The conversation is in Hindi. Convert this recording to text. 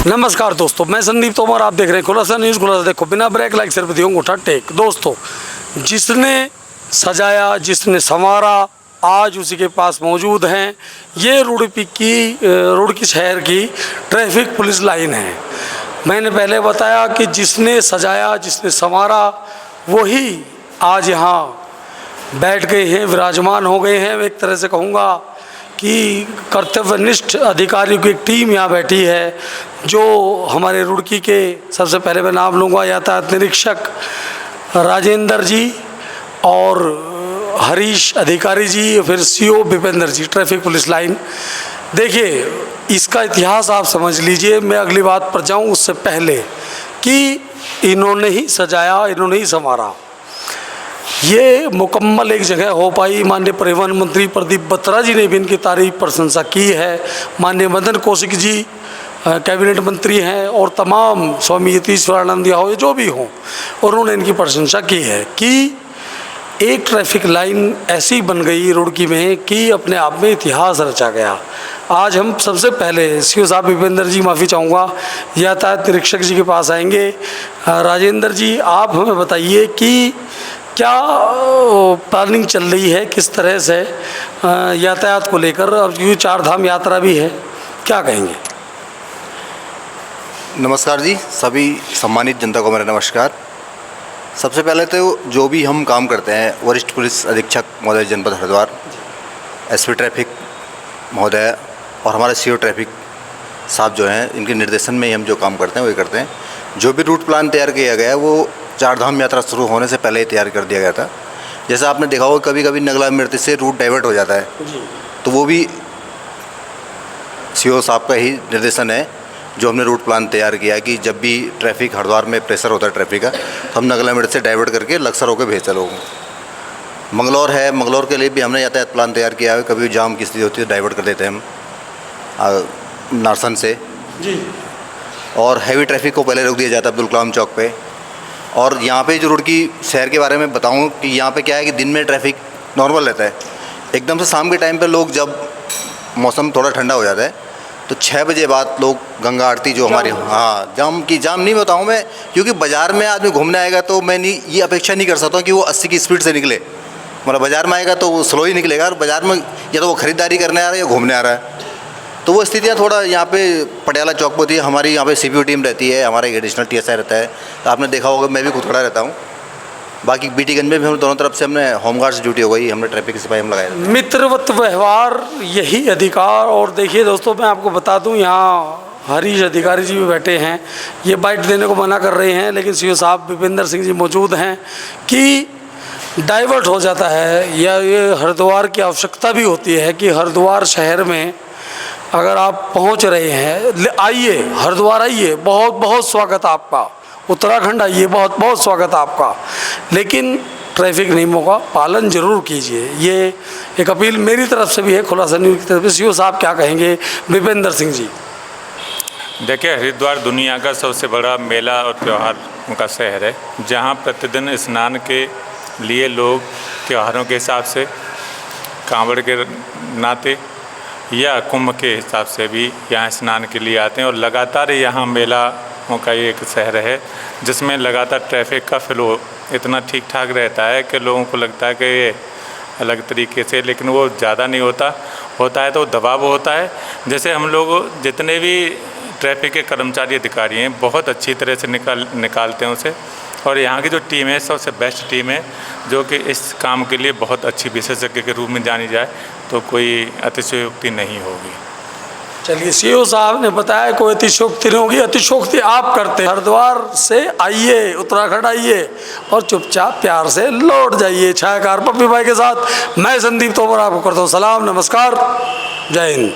नमस्कार दोस्तों, मैं संदीप तोमर, आप देख रहे हैं खुलासा न्यूज़। खुलासा देखो, बिना ब्रेक लाइक सिर्फ दियो उठा टेक। दोस्तों, जिसने सजाया, जिसने संवारा, आज उसी के पास मौजूद हैं। ये रुड़की शहर की ट्रैफिक पुलिस लाइन है। मैंने पहले बताया कि जिसने सजाया, जिसने संवारा, वही आज यहाँ बैठ गए हैं, विराजमान हो गए हैं। एक तरह से कहूँगा कि कर्तव्यनिष्ठ अधिकारियों की एक टीम यहाँ बैठी है, जो हमारे रुड़की के, सबसे पहले मैं नाम लूँगा, यातायात निरीक्षक राजेंद्र जी और हरीश अधिकारी जी, फिर सीओ भूपेंद्र जी, ट्रैफिक पुलिस लाइन। देखिए, इसका इतिहास आप समझ लीजिए। मैं अगली बात पर जाऊँ उससे पहले कि इन्होंने ही सजाया, इन्होंने ही संवारा। ये मुकम्मल एक जगह हो पाई। माननीय परिवहन मंत्री प्रदीप बत्रा जी ने भी इनकी तारीफ प्रशंसा की है। माननीय मदन कौशिक जी कैबिनेट मंत्री हैं, और तमाम स्वामी यतीश्वरानंद हो, जो भी हों, उन्होंने इनकी प्रशंसा की है कि एक ट्रैफिक लाइन ऐसी बन गई रुड़की में कि अपने आप में इतिहास रचा गया। आज हम सबसे पहले सीओ साहब भूपेंद्र जी, माफ़ी चाहूँगा, यातायात निरीक्षक जी के पास आएंगे। राजेंद्र जी, आप हमें बताइए कि क्या प्लानिंग चल रही है, किस तरह से यातायात को लेकर? अब यूँ 4 धाम यात्रा भी है, क्या कहेंगे? नमस्कार जी, सभी सम्मानित जनता को मेरा नमस्कार। सबसे पहले तो जो भी हम काम करते हैं, वरिष्ठ पुलिस अधीक्षक महोदय जनपद हरिद्वार, एसपी ट्रैफिक महोदय और हमारे सीओ ट्रैफिक साहब जो हैं, इनके निर्देशन में ही हम जो काम करते हैं वही करते हैं। जो भी रूट प्लान तैयार किया गया है वो 4 धाम यात्रा शुरू होने से पहले ही तैयार कर दिया गया था। जैसा आपने देखा होगा, कभी कभी नगला मृत्यु से रूट डाइवर्ट हो जाता है जी। तो वो भी सीओ साहब का ही निर्देशन है, जो हमने रूट प्लान तैयार किया है कि जब भी ट्रैफिक हरिद्वार में प्रेशर होता है ट्रैफिक का, तो हम नगला मृत्यु से डाइवर्ट करके लक्सर होकर भेजते लोगों को। मंगलौर है, मंगलौर के लिए भी हमने यातायात प्लान तैयार किया है। कभी जाम की स्थिति होती है, डाइवर्ट कर देते हैं हम नारसन से जी। और हैवी ट्रैफिक को पहले रोक दिया जाता है अब्दुल कलाम चौक पे। और यहाँ पे जो रुड़की शहर के बारे में बताऊँ कि यहाँ पे क्या है कि दिन में ट्रैफिक नॉर्मल रहता है, एकदम से शाम के टाइम पे लोग, जब मौसम थोड़ा ठंडा हो जाता है, तो 6 बजे बाद लोग गंगा आरती जो हमारी, हाँ, जाम नहीं बताऊँ मैं, क्योंकि बाज़ार में आदमी घूमने आएगा तो मैं नहीं ये अपेक्षा नहीं कर सकता कि वो 80 की स्पीड से निकले। मतलब बाज़ार में आएगा तो वो स्लो ही निकलेगा, और बाज़ार में या तो वो ख़रीदारी करने आ रहा है या घूमने आ रहा है। तो वो स्थितियाँ थोड़ा यहाँ पे पटियाला चौक पर होती है। हमारी यहाँ पे सीपीओ टीम रहती है, हमारा एक एडिशनल टीएसआई रहता है। तो आपने देखा होगा, मैं भी खुद खड़ा रहता हूँ। बाकी बीटीगंज में भी हम दोनों तरफ से हमने होमगार्ड्स ड्यूटी हो गई, हमने ट्रैफिक सिपाही हम लगाए। मित्रवत व्यवहार, यही अधिकार। और देखिए दोस्तों, मैं आपको बता दूँ, यहाँ हरीश अधिकारी जी भी बैठे हैं। ये बाइट देने को मना कर रहे हैं, लेकिन सीओ साहब भूपेंद्र सिंह जी मौजूद हैं कि डाइवर्ट हो जाता है, या ये हरिद्वार की आवश्यकता भी होती है कि हरिद्वार शहर में अगर आप पहुंच रहे हैं, आइए हरिद्वार, आइए, बहुत बहुत स्वागत आपका। उत्तराखंड आइए, बहुत बहुत स्वागत आपका। लेकिन ट्रैफिक नियमों का पालन जरूर कीजिए। ये एक अपील मेरी तरफ से भी है, खुलासा न्यूज़ की तरफ से। सीओ साहब क्या कहेंगे? भूपेंद्र सिंह जी। देखिए, हरिद्वार दुनिया का सबसे बड़ा मेला और त्यौहार का शहर है, जहाँ प्रतिदिन स्नान के लिए लोग त्योहारों के हिसाब से, कांवड़ के नाते या कुंभ के हिसाब से भी यहाँ स्नान के लिए आते हैं। और लगातार यहाँ मेला का एक शहर है, जिसमें लगातार ट्रैफिक का फ्लो इतना ठीक ठाक रहता है कि लोगों को लगता है कि ये अलग तरीके से, लेकिन वो ज़्यादा नहीं होता है तो दबाव होता है। जैसे हम लोग जितने भी ट्रैफिक के कर्मचारी अधिकारी हैं, बहुत अच्छी तरह से निकालते हैं उसे। और यहाँ की जो टीम है, सबसे बेस्ट टीम है, जो कि इस काम के लिए बहुत अच्छी विशेषज्ञ के रूप में जानी जाए, तो कोई अतिशयोक्ति नहीं होगी। चलिए, सीओ साहब ने बताया कोई अतिशयोक्ति नहीं होगी। अतिशयोक्ति आप करते हैं। हरिद्वार से आइए, उत्तराखंड आइए, और चुपचाप प्यार से लौट जाइए। छायाकार पप्पी भाई के साथ मैं संदीप तोमर आपको करता हूँ सलाम, नमस्कार, जय हिंद।